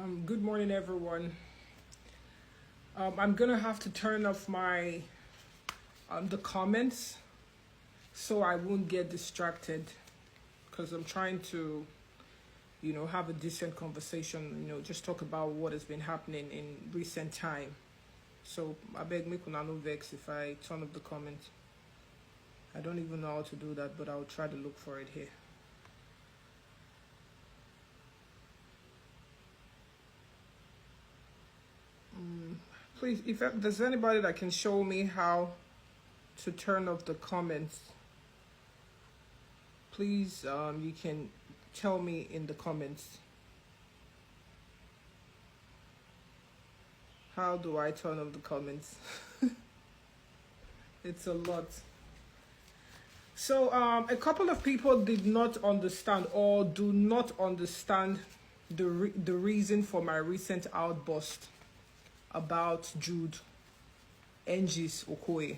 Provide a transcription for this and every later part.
Good morning, everyone. I'm gonna have to turn off my the comments so I won't get distracted because I'm trying to, have a decent conversation. Just talk about what has been happening in recent time. So I beg me no vex if I turn off the comments. I don't even know how to do that, but I'll try to look for it here. Please, if there's anybody that can show me how to turn off the comments, please, you can tell me in the comments. How do I turn off the comments? It's a lot. So a couple of people did not understand or do not understand the reason for my recent outburst about Jude Engis Okoye.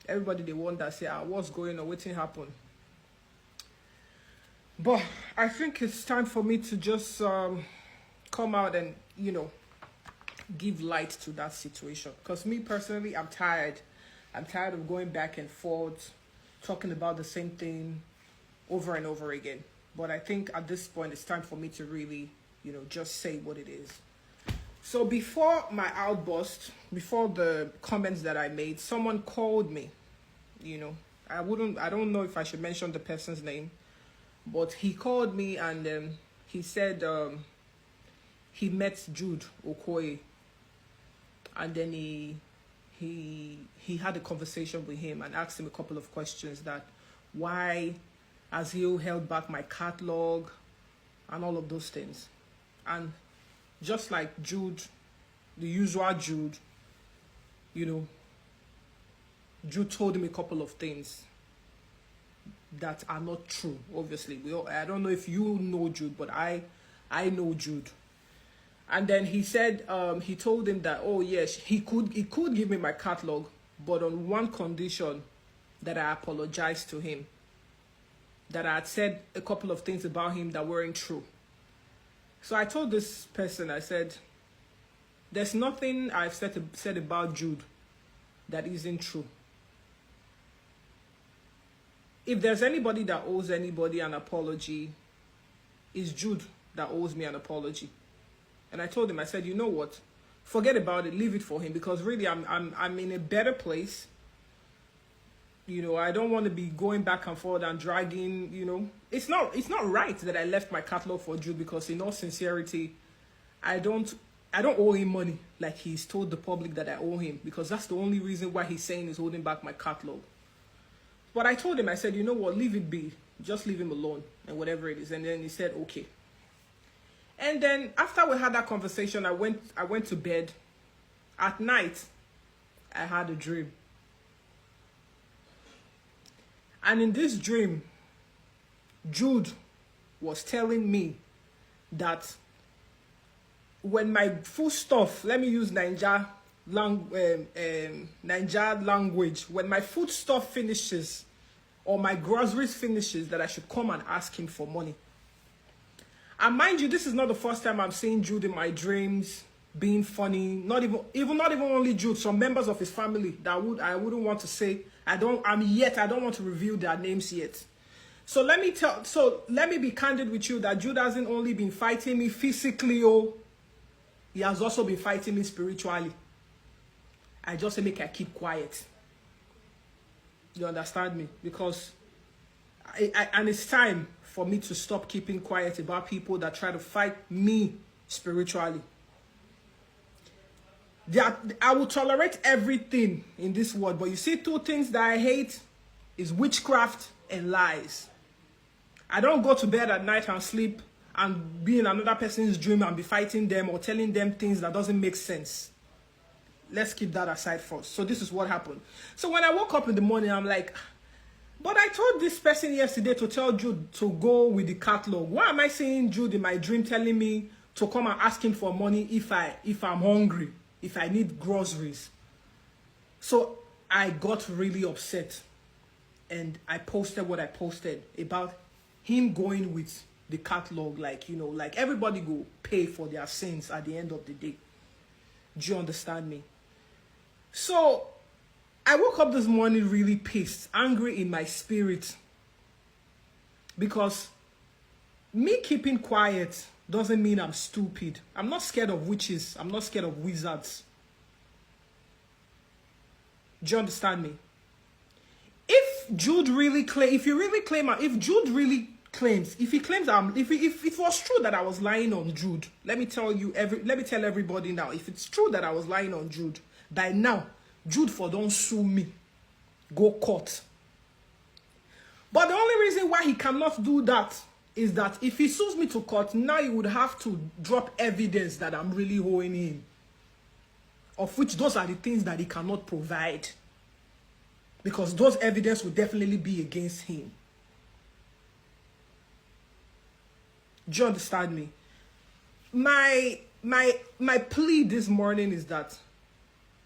Everybody they wonder, say, what's going on, what's happened? But I think it's time for me to just come out and give light to that situation. Because me personally, I'm tired of going back and forth, talking about the same thing over and over again. But I think at this point it's time for me to really just say what it is. So before my outburst, before the comments that I made, someone called me. I don't know if I should mention the person's name, but he called me and he said he met Jude Okoye, and then he had a conversation with him and asked him a couple of questions that why has he held back my catalog and all of those things. And just like Jude, the usual Jude, Jude told him a couple of things that are not true. Obviously, I don't know if you know Jude, but I know Jude. And then he said, he told him that, oh yes, he could give me my catalog, but on one condition, that I apologized to him, that I had said a couple of things about him that weren't true. So I told this person, I said, there's nothing I've said about Jude that isn't true. If there's anybody that owes anybody an apology, it's Jude that owes me an apology. And I told him, I said, you know what? Forget about it, leave it for him, because really I'm in a better place. I don't want to be going back and forth and dragging, It's not right that I left my catalog for Jude, because in all sincerity, I don't owe him money like he's told the public that I owe him, because that's the only reason why he's saying he's holding back my catalog. But I told him, I said, you know what, leave it be. Just leave him alone and whatever it is. And then he said, okay. And then after we had that conversation, I went to bed. At night, I had a dream. And in this dream, Jude was telling me that when my foodstuff, let me use Niger language, when my foodstuff finishes or my groceries finishes, that I should come and ask him for money. And mind you, this is not the first time I'm seeing Jude in my dreams being funny. Not even only Jude, some members of his family that I wouldn't want to say. I don't want to reveal their names yet. So let me be candid with you that Jude hasn't only been fighting me physically, he has also been fighting me spiritually. I just make I keep quiet. You understand me? Because and it's time for me to stop keeping quiet about people that try to fight me spiritually. I will tolerate everything in this world, but you see, two things that I hate is witchcraft and lies. I don't go to bed at night and sleep and be in another person's dream and be fighting them or telling them things that doesn't make sense. Let's keep that aside first. So this is what happened. So when I woke up in the morning, I'm like, but I told this person yesterday to tell Jude to go with the catalog. Why am I seeing Jude in my dream telling me to come and ask him for money if I'm hungry, if I need groceries? So I got really upset and I posted what I posted about him going with the catalog, like, you know, like everybody go pay for their sins at the end of the day. Do you understand me? So I woke up this morning really pissed, angry in my spirit, because me keeping quiet doesn't mean I'm stupid. I'm not scared of witches. I'm not scared of wizards. Do you understand me? If Jude really if Jude really claims, if he claims if it was true that I was lying on Jude, let me tell everybody now, if it's true that I was lying on Jude, by now, Jude for don't sue me, go court. But the only reason why he cannot do that is that if he sues me to court, now he would have to drop evidence that I'm really owing him, of which those are the things that he cannot provide, because those evidence will definitely be against him. Do you understand me? My plea this morning is that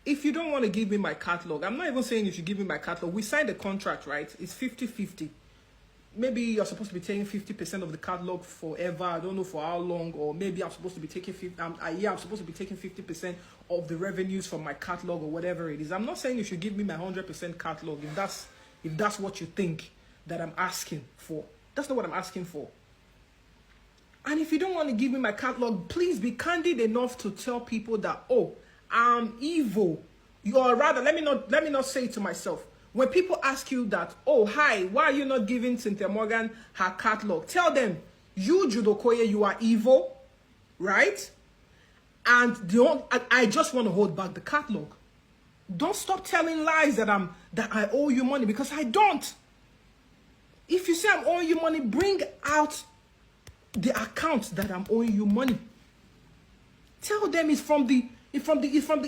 if you don't want to give me my catalog, I'm not even saying you should give me my catalog. We signed a contract, right? It's 50-50. Maybe you're supposed to be taking 50% of the catalog forever. I don't know for how long, or maybe I'm supposed to be taking I'm supposed to be taking 50% of the revenues from my catalog or whatever it is. I'm not saying you should give me my 100% catalog if that's what you think that I'm asking for. That's not what I'm asking for. And if you don't want to give me my catalog, please be candid enough to tell people that, oh, I'm evil. Or rather, let me not say it to myself. When people ask you that, oh, hi, why are you not giving Cynthia Morgan her catalog? Tell them, you, Jude Okoye, you are evil, right? And I just want to hold back the catalog. Don't stop telling lies that I owe you money, because I don't. If you say I'm owing you money, bring out the account that I'm owing you money. Tell them it's from the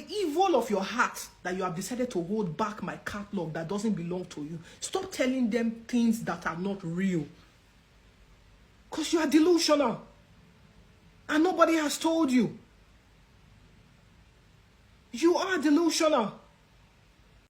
evil of your heart that you have decided to hold back my catalog that doesn't belong to you. Stop telling them things that are not real, because you are delusional and nobody has told you. You are delusional.